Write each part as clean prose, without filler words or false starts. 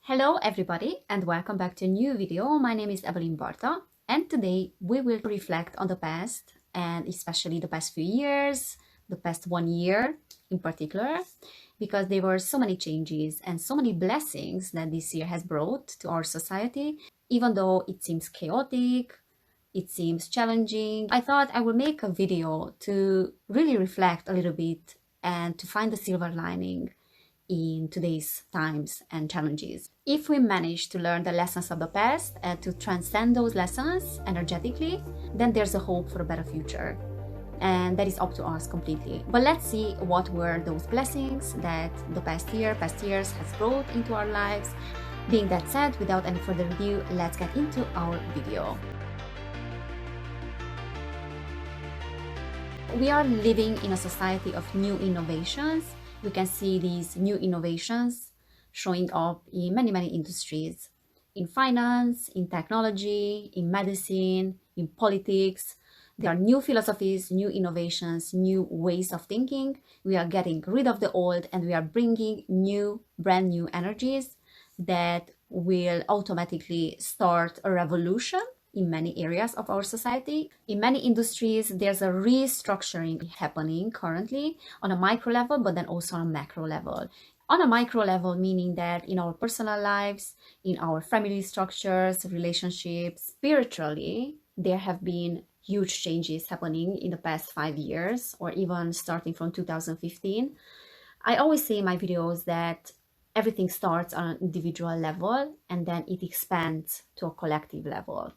Hello everybody and welcome back to a new video. My name is Evelyn Barta and today we will reflect on the past and especially the past few years, the past 1 year in particular, because there were so many changes and so many blessings that this year has brought to our society. Even though it seems chaotic, it seems challenging, I thought I would make a video to really reflect a little bit and to find the silver lining in today's times and challenges. If we manage to learn the lessons of the past and to transcend those lessons energetically, then there's a hope for a better future. And that is up to us completely. But let's see what were those blessings that the past years has brought into our lives. Being that said, without any further ado, let's get into our video. We are living in a society of new innovations. We can see these new innovations showing up in many industries, in finance, in technology, in medicine, in politics. There are new philosophies, new innovations, new ways of thinking. We are getting rid of the old and we are bringing brand new energies that will automatically start a revolution in many areas of our society. In many industries, there's a restructuring happening currently on a micro level, but then also on a macro level. On a micro level, meaning that in our personal lives, in our family structures, relationships, spiritually, there have been huge changes happening in the past 5 years, or even starting from 2015. I always say in my videos that everything starts on an individual level and then it expands to a collective level.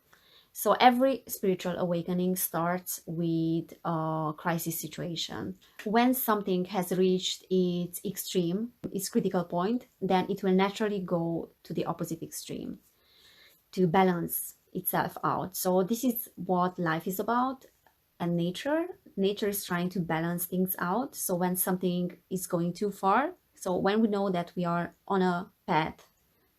So every spiritual awakening starts with a crisis situation. When something has reached its extreme, its critical point, then it will naturally go to the opposite extreme to balance itself out. So this is what life is about. And nature is trying to balance things out. So when something is going too far, so when we know that we are on a path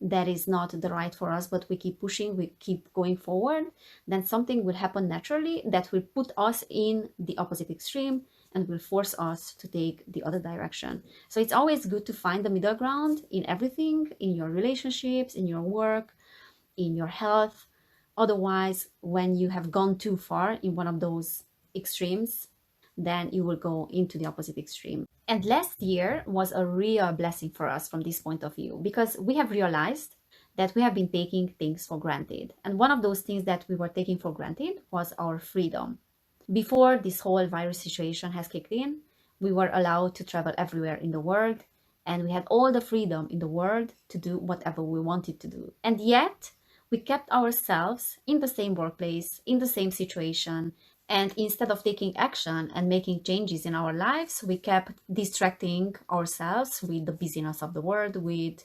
that is not the right for us, but we keep pushing, we keep going forward, then something will happen naturally that will put us in the opposite extreme and will force us to take the other direction. So it's always good to find the middle ground in everything, in your relationships, in your work, in your health. Otherwise, when you have gone too far in one of those extremes, then you will go into the opposite extreme. And last year was a real blessing for us from this point of view, because we have realized that we have been taking things for granted. And one of those things that we were taking for granted was our freedom. Before this whole virus situation has kicked in, we were allowed to travel everywhere in the world, and we had all the freedom in the world to do whatever we wanted to do. And yet, we kept ourselves in the same workplace, in the same situation, and instead of taking action and making changes in our lives, we kept distracting ourselves with the busyness of the world, with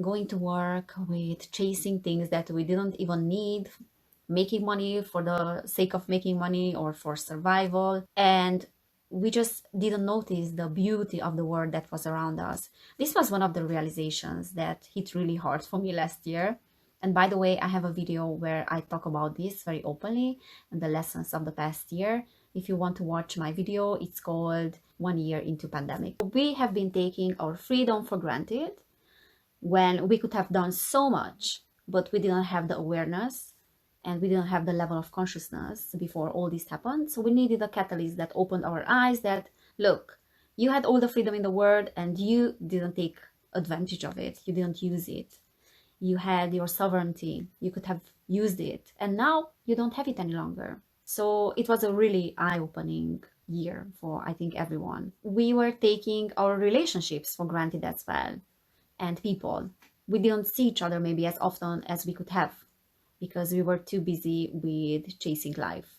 going to work, with chasing things that we didn't even need, making money for the sake of making money or for survival. And we just didn't notice the beauty of the world that was around us. This was one of the realizations that hit really hard for me last year. And by the way, I have a video where I talk about this very openly and the lessons of the past year. If you want to watch my video, it's called 1 Year into Pandemic. We have been taking our freedom for granted when we could have done so much, but we didn't have the awareness and we didn't have the level of consciousness before all this happened. So we needed a catalyst that opened our eyes that, look, you had all the freedom in the world and you didn't take advantage of it. You didn't use it. You had your sovereignty, you could have used it, and now you don't have it any longer. So it was a really eye-opening year for, I think, everyone. We were taking our relationships for granted as well, and people. We didn't see each other maybe as often as we could have, because we were too busy with chasing life,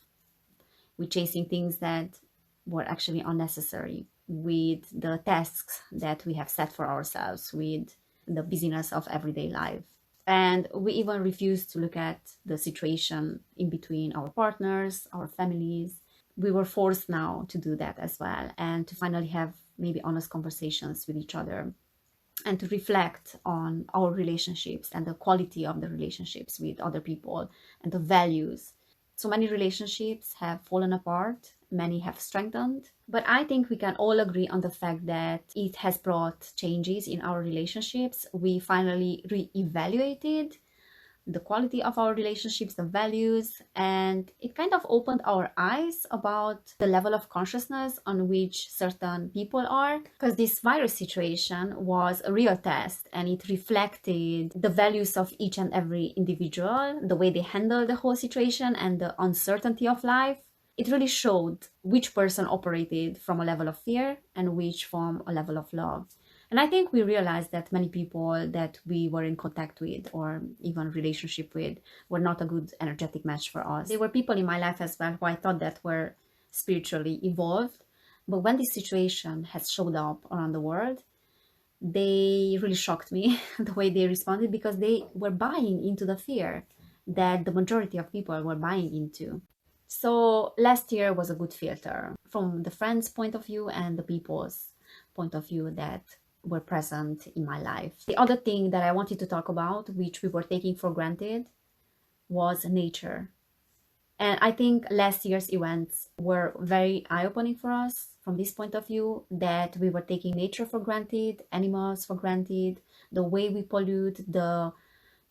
with chasing things that were actually unnecessary, with the tasks that we have set for ourselves, with the busyness of everyday life. And we even refused to look at the situation in between our partners, our families. We were forced now to do that as well, and to finally have maybe honest conversations with each other and to reflect on our relationships and the quality of the relationships with other people and the values. So many relationships have fallen apart many have strengthened. But I think we can all agree on the fact that it has brought changes in our relationships. We finally re-evaluated the quality of our relationships, the values, and it kind of opened our eyes about the level of consciousness on which certain people are. Because this virus situation was a real test and it reflected the values of each and every individual, the way they handle the whole situation and the uncertainty of life. It really showed which person operated from a level of fear and which from a level of love. And I think we realized that many people that we were in contact with or even relationship with were not a good energetic match for us. There were people in my life as well who I thought that were spiritually evolved. But when this situation has showed up around the world, they really shocked me the way they responded, because they were buying into the fear that the majority of people were buying into. So last year was a good filter from the friends' point of view and the people's point of view that were present in my life. The other thing that I wanted to talk about, which we were taking for granted, was nature. And I think last year's events were very eye-opening for us from this point of view, that we were taking nature for granted, animals for granted, the way we pollute, the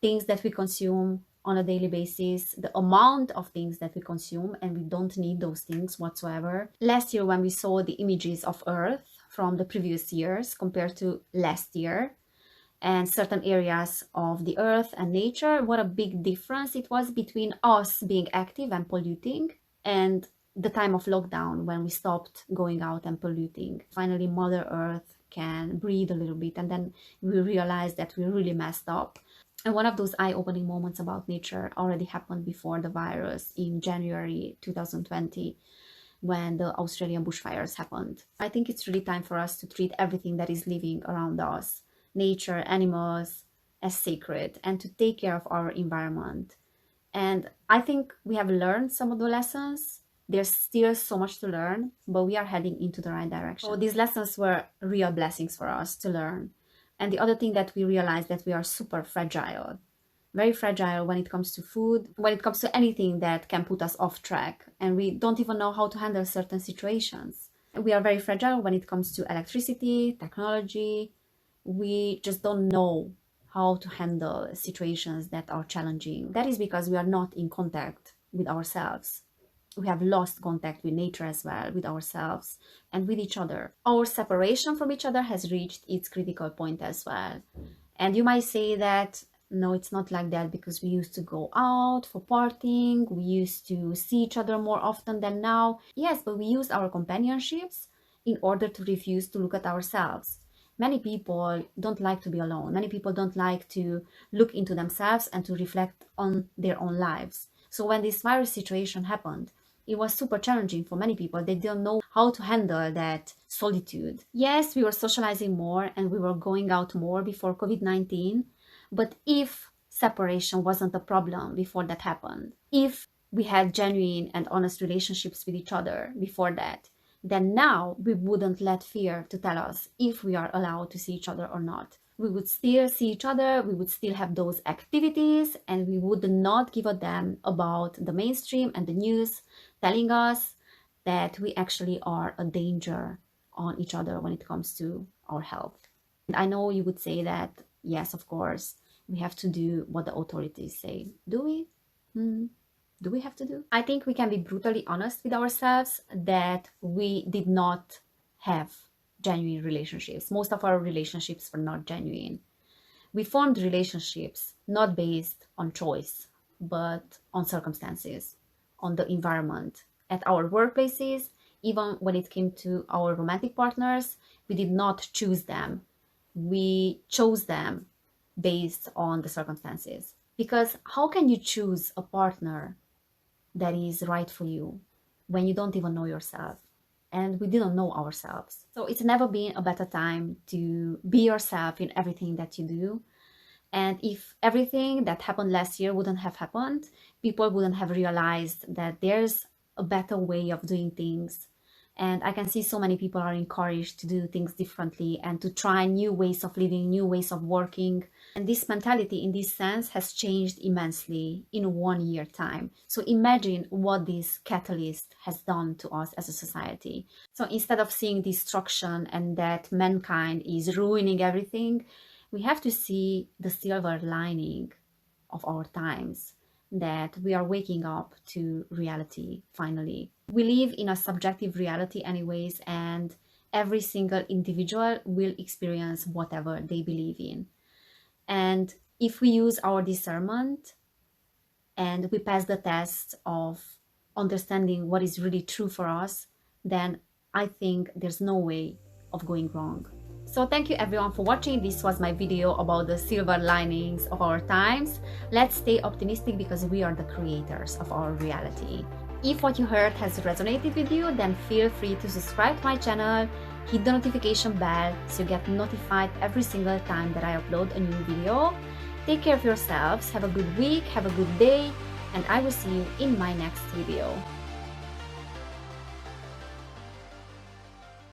things that we consume on a daily basis, the amount of things that we consume, and we don't need those things whatsoever. Last year, when we saw the images of Earth from the previous years compared to last year, and certain areas of the earth and nature, what a big difference it was between us being active and polluting and the time of lockdown when we stopped going out and polluting. Finally, Mother Earth can breathe a little bit, and then we realized that we really messed up. And one of those eye-opening moments about nature already happened before the virus in January 2020, when the Australian bushfires happened. I think it's really time for us to treat everything that is living around us, nature, animals, as sacred, and to take care of our environment. And I think we have learned some of the lessons. There's still so much to learn, but we are heading into the right direction. So these lessons were real blessings for us to learn. And the other thing that we realized, that we are super fragile, very fragile when it comes to food, when it comes to anything that can put us off track, and we don't even know how to handle certain situations. We are very fragile when it comes to electricity, technology. We just don't know how to handle situations that are challenging. That is because we are not in contact with ourselves. We have lost contact with nature as well, with ourselves and with each other. Our separation from each other has reached its critical point as well. And you might say that, no, it's not like that, because we used to go out for partying, we used to see each other more often than now. Yes, but we used our companionships in order to refuse to look at ourselves. Many people don't like to be alone. Many people don't like to look into themselves and to reflect on their own lives. So when this virus situation happened, it was super challenging for many people. They didn't know how to handle that solitude. Yes, we were socializing more and we were going out more before COVID-19. But if separation wasn't a problem before that happened, if we had genuine and honest relationships with each other before that, then now we wouldn't let fear to tell us if we are allowed to see each other or not. We would still see each other, we would still have those activities, and we would not give a damn about the mainstream and the news telling us that we actually are a danger on each other when it comes to our health. And I know you would say that, yes, of course, we have to do what the authorities say. Do we? Do we have to do? I think we can be brutally honest with ourselves that we did not have genuine relationships. Most of our relationships were not genuine. We formed relationships not based on choice, but on circumstances, on the environment. At our workplaces, even when it came to our romantic partners, we did not choose them. We chose them based on the circumstances. Because how can you choose a partner that is right for you when you don't even know yourself? And we didn't know ourselves. So it's never been a better time to be yourself in everything that you do. And if everything that happened last year wouldn't have happened, people wouldn't have realized that there's a better way of doing things. And I can see so many people are encouraged to do things differently and to try new ways of living, new ways of working, And this mentality in this sense has changed immensely in 1 year time. So imagine what this catalyst has done to us as a society. So instead of seeing destruction and that mankind is ruining everything, we have to see the silver lining of our times, that we are waking up to reality finally. We live in a subjective reality anyways, and every single individual will experience whatever they believe in. And if we use our discernment and we pass the test of understanding what is really true for us, then I think there's no way of going wrong. So thank you everyone for watching. This was my video about the silver linings of our times. Let's stay optimistic because we are the creators of our reality. If what you heard has resonated with you, then feel free to subscribe to my channel, hit the notification bell so you get notified every single time that I upload a new video. Take care of yourselves, have a good week, have a good day, and I will see you in my next video.